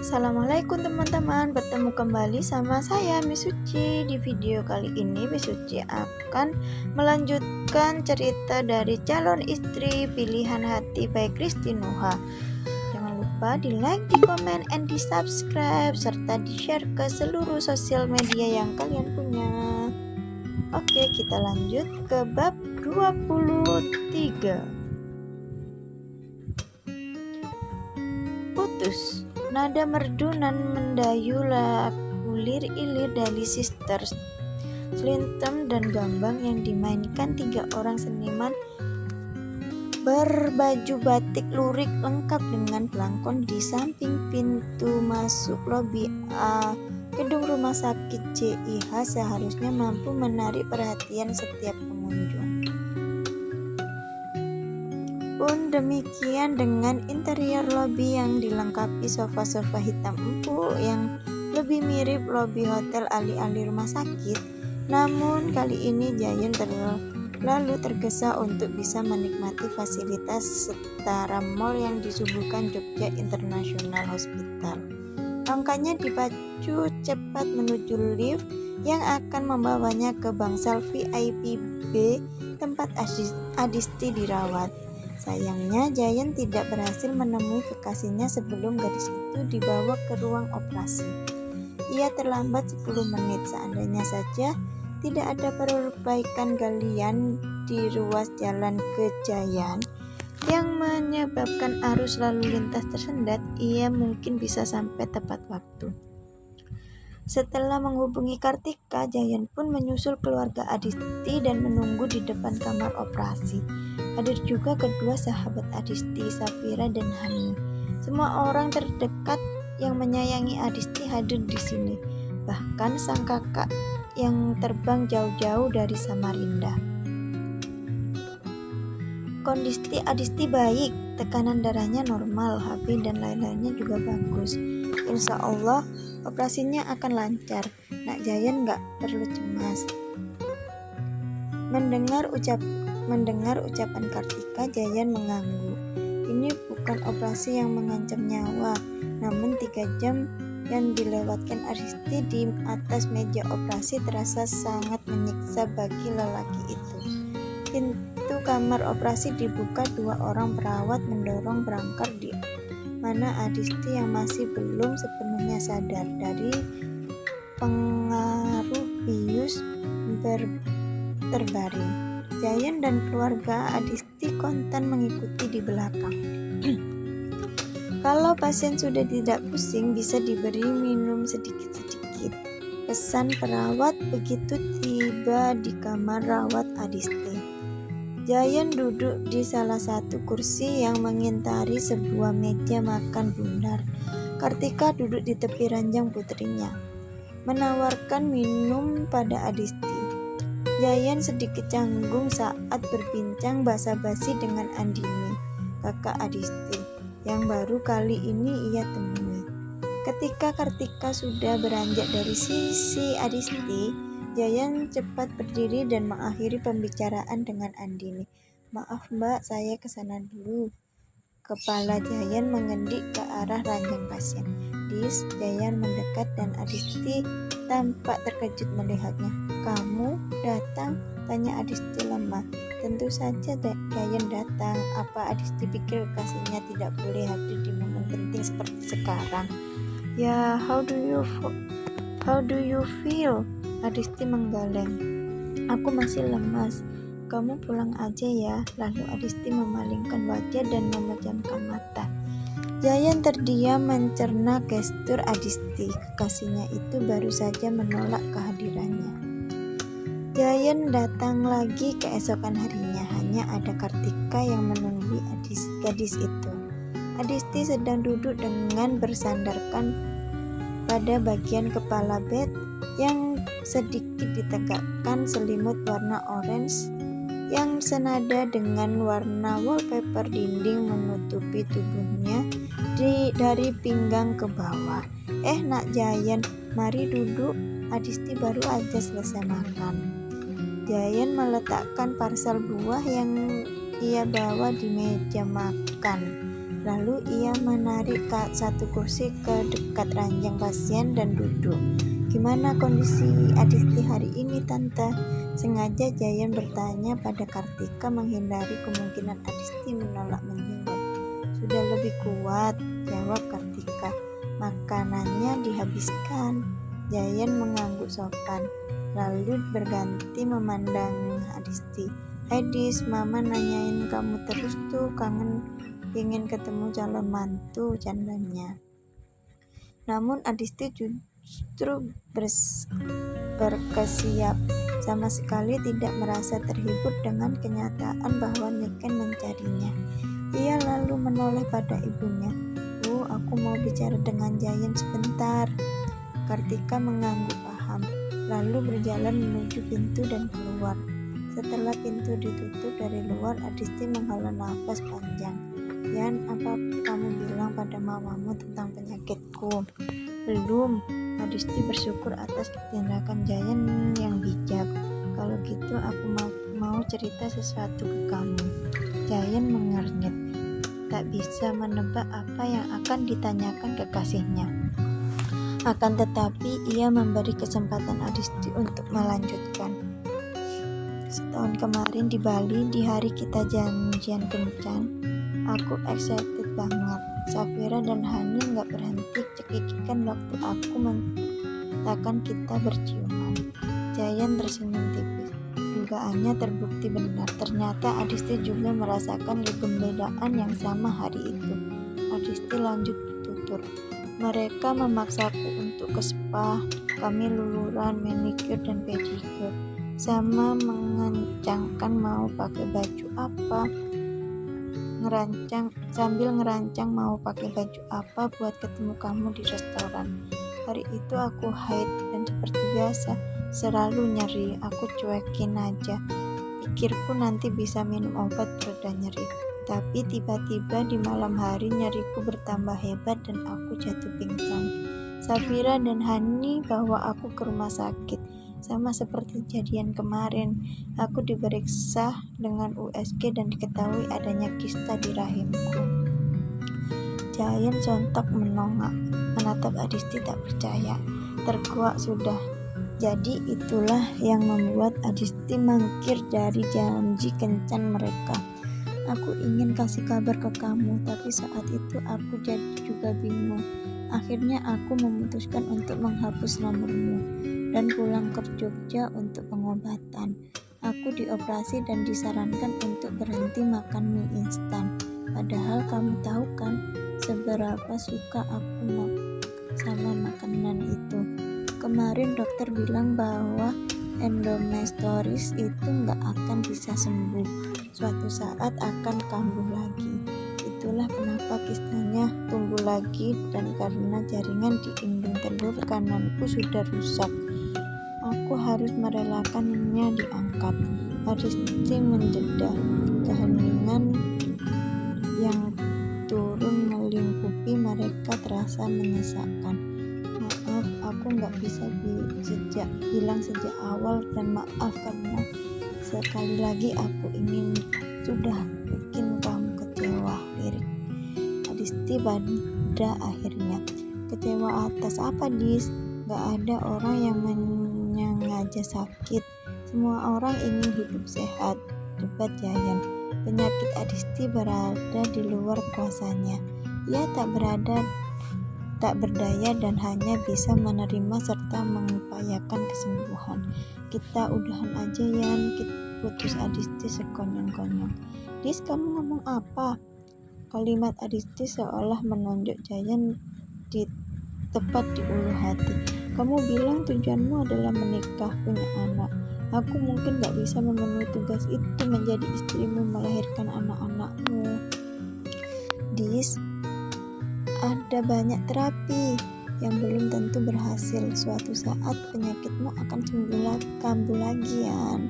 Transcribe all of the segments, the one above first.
Assalamualaikum teman-teman, bertemu kembali sama saya Miss Suci. Di video kali ini Miss Suci akan melanjutkan cerita dari calon istri pilihan hati by Kristi Nuha. Jangan lupa di like, di komen, and di subscribe serta di share ke seluruh sosial media yang kalian punya. Oke, kita lanjut ke bab 23. Putus. Nada merdu nan mendayu lagu lir-ilir dari Sister Slinton dan Gambang yang dimainkan 3 orang seniman berbaju batik lurik lengkap dengan pelangkon di samping pintu masuk lobi A gedung rumah sakit JIH seharusnya mampu menarik perhatian setiap pengunjung. Pun demikian dengan interior lobi yang dilengkapi sofa-sofa hitam empuk yang lebih mirip lobi hotel alih-alih rumah sakit. Namun kali ini Jayan terlalu tergesa untuk bisa menikmati fasilitas setara mall yang disuguhkan Jogja International Hospital. Langkahnya dipacu cepat menuju lift yang akan membawanya ke bangsal VIP B tempat Adisti dirawat. Sayangnya Jayan tidak berhasil menemui kekasihnya sebelum gadis itu dibawa ke ruang operasi. Ia terlambat 10 menit. Seandainya saja tidak ada perbaikan galian di ruas jalan Kejayan yang menyebabkan arus lalu lintas tersendat, ia mungkin bisa sampai tepat waktu. Setelah menghubungi Kartika, Jayan pun menyusul keluarga Adisti dan menunggu di depan kamar operasi. Hadir juga kedua sahabat Adisti, Safira dan Hani. Semua orang terdekat yang menyayangi Adisti hadir di sini. Bahkan sang kakak yang terbang jauh-jauh dari Samarinda. Kondisi Adisti baik, tekanan darahnya normal, HB dan lain-lainnya juga bagus. Insya Allah operasinya akan lancar. Nak Jayan gak perlu cemas. Mendengar ucapan Kartika, Jayan mengangguk. Ini bukan operasi yang mengancam nyawa, namun 3 jam yang dilewatkan Adisti di atas meja operasi terasa sangat menyiksa bagi lelaki itu. Pintu kamar operasi dibuka, 2 orang perawat mendorong berangkar di mana Adisti yang masih belum sepenuhnya sadar dari pengaruh bius terbaring. Jayan dan keluarga Adisti kontan mengikuti di belakang. Kalau pasien sudah tidak pusing, bisa diberi minum sedikit-sedikit. Pesan perawat begitu tiba di kamar rawat Adisti. Jayan duduk di salah satu kursi yang mengintari sebuah meja makan bundar. Kartika duduk di tepi ranjang putrinya, menawarkan minum pada Adisti. Jayan sedikit canggung saat berbincang basa-basi dengan Andini, kakak Adisti, yang baru kali ini ia temui. Ketika Kartika sudah beranjak dari sisi Adisti, Jayan cepat berdiri dan mengakhiri pembicaraan dengan Andini. Maaf mbak, saya kesana dulu. Kepala Jayan mengendik ke arah ranjang pasien. Dis, Jayan mendekat dan Adisti tampak terkejut melihatnya. Kamu datang? Tanya Adisti lemah. Tentu saja Jayan datang. Apa Adisti pikir kekasihnya tidak boleh hadir di momen penting seperti sekarang? Ya, how do you feel? Adisti menggeleng. Aku masih lemas. Kamu pulang aja ya. Lalu Adisti memalingkan wajah dan memejamkan mata. Jayan terdiam mencerna gestur Adisti. Kekasihnya itu baru saja menolak kehadirannya. Jayan datang lagi keesokan harinya. Hanya ada Kartika yang menunggu gadis itu. Adisti sedang duduk dengan bersandarkan pada bagian kepala bed yang sedikit ditegakkan selimut warna orange yang senada dengan warna wallpaper dinding menutupi tubuhnya dari pinggang ke bawah. Nak Jayan, mari duduk. Adisti baru aja selesai makan. Jayan meletakkan parsel buah yang ia bawa di meja makan. Lalu ia menarik satu kursi ke dekat ranjang pasien dan duduk. "Gimana kondisi Adisti hari ini, Tante?" Sengaja Jayan bertanya pada Kartika menghindari kemungkinan Adisti menolak menjawab. "Sudah lebih kuat," jawab Kartika. "Makanannya dihabiskan." Jayan mengangguk sopan, lalu berganti memandang Adisti. "Hai Dis, Mama nanyain kamu terus tuh, kangen ingin ketemu calon mantu," candanya. Namun Adisti justru berkesiap, sama sekali tidak merasa terhibur dengan kenyataan bahwa Niken mencarinya. Ia lalu menoleh pada ibunya. "Bu, aku mau bicara dengan Jayan sebentar." Kartika mengangguk paham, lalu berjalan menuju pintu dan keluar. Setelah pintu ditutup dari luar, Adisti menghela nafas panjang. "Yan, apa kamu bilang pada mamamu tentang penyakitku?" "Belum." Adisti bersyukur atas tindakan Jayan yang bijak. "Kalau gitu aku mau cerita sesuatu ke kamu." Jayan mengernyit, tak bisa menebak apa yang akan ditanyakan kekasihnya. Akan tetapi ia memberi kesempatan Adisti untuk melanjutkan. "Setahun kemarin di Bali, di hari kita janjian kencan, aku excited banget. Safira dan Hani gak berhenti cekikikan waktu aku mengatakan kita berciuman." Jayan tersenyum tipis. Dugaannya terbukti benar. Ternyata Adisti juga merasakan kegembiraan yang sama hari itu. Adisti lanjut bertutur. "Mereka memaksaku untuk ke spa, kami luluran, manicure dan pedicure, sama mengencangkan mau pakai baju apa, sambil ngerancang mau pakai baju apa buat ketemu kamu di restoran. Hari itu aku haid dan seperti biasa, selalu nyeri. Aku cuekin aja, pikirku nanti bisa minum obat pereda nyeri. Tapi tiba-tiba di malam hari nyeriku bertambah hebat dan aku jatuh pingsan. Safira dan Hani bawa aku ke rumah sakit. Sama seperti kejadian kemarin, aku diperiksa dengan USG dan diketahui adanya kista di rahimku." Jayan sontak menongak, menatap Adisti tak percaya. Terkuak sudah. Jadi itulah yang membuat Adisti mangkir dari janji kencan mereka. "Aku ingin kasih kabar ke kamu, tapi saat itu aku jadi juga bingung. Akhirnya aku memutuskan untuk menghapus nomormu dan pulang ke Jogja untuk pengobatan. Aku dioperasi dan disarankan untuk berhenti makan mie instan. Padahal kamu tahu kan seberapa suka aku sama makanan itu. Kemarin dokter bilang bahwa endometriosis itu nggak akan bisa sembuh. Suatu saat akan kambuh lagi. Itulah kenapa kistanya tumbuh lagi, dan karena jaringan di indung telur kananku sudah rusak, aku harus merelakannya diangkat." Adisti menjeda. Keheningan yang turun melingkupi mereka terasa menyesakkan. "Maaf, aku nggak bisa bilang sejak awal, dan maaf karena sekali lagi aku sudah bikin kamu kecewa." Lirik Adisti pada akhirnya. "Kecewa atas apa, Dis? Gak ada orang yang menyengaja sakit. Semua orang ingin hidup sehat," debat Jayan. Penyakit Adisti berada di luar kuasanya. Ia tak berdaya dan hanya bisa menerima serta mengupayakan kesembuhan. "Kita udahan aja, Yan," putus Adisti sekonyong-konyong. "Dis, kamu ngomong apa?" Kalimat Adisti seolah menonjok Jayan tepat di ulu hati. "Kamu bilang tujuanmu adalah menikah, punya anak. Aku mungkin gak bisa memenuhi tugas itu, menjadi istrimu, melahirkan anak-anakmu. Dis, ada banyak terapi yang belum tentu berhasil. Suatu saat penyakitmu akan kambuh lagi, Yan.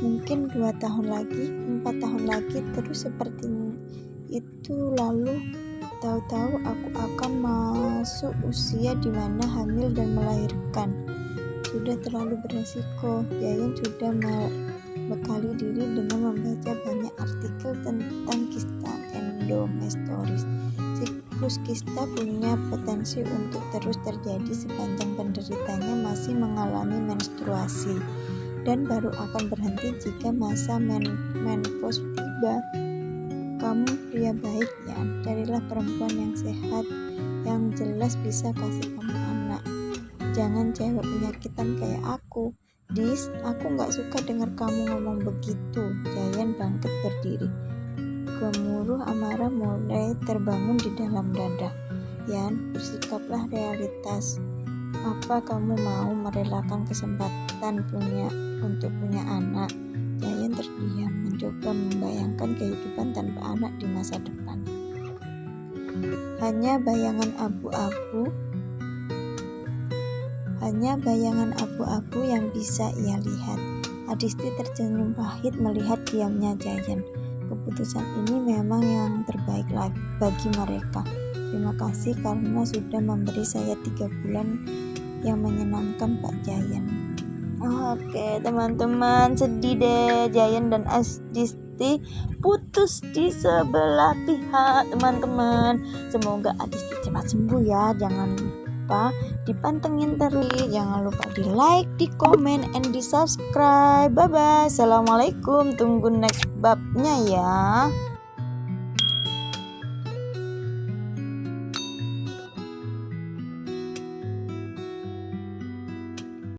Mungkin 2 tahun lagi, 4 tahun lagi, terus seperti itu. Lalu tahu-tahu aku akan masuk usia di mana hamil dan melahirkan. Sudah terlalu beresiko." Jayan sudah membekali diri dengan membaca banyak artikel tentang kista endometriosis. Siklus kista punya potensi untuk terus terjadi sepanjang penderitanya masih mengalami menstruasi, dan baru akan berhenti jika masa menopause tiba. Kamu pria baik ya, carilah perempuan yang sehat, yang jelas bisa kasih kamu anak. Jangan cewek penyakitan kayak aku. Dis, aku gak suka dengar kamu ngomong begitu. Jayan bangkit berdiri. Gemuruh amarah mulai terbangun di dalam dada. Yan, bersikaplah realitas. Apa kamu mau merelakan kesempatan untuk punya anak? Jayan terdiam, mencoba membayangkan kehidupan tanpa anak di masa depan. Hanya bayangan abu-abu yang bisa ia lihat. Adisti tersenyum pahit melihat diamnya Jayan. Keputusan ini memang yang terbaik bagi mereka. Terima kasih karena sudah memberi saya 3 bulan yang menyenangkan, Pak Jayan. Oke teman-teman, sedih deh, Jayan dan Adisti putus di sebelah pihak teman-teman. Semoga Adisti cepat sembuh ya. Jangan lupa dipantengin terus, jangan lupa di like, di komen, and di subscribe. Bye bye. Assalamualaikum, tunggu next babnya ya.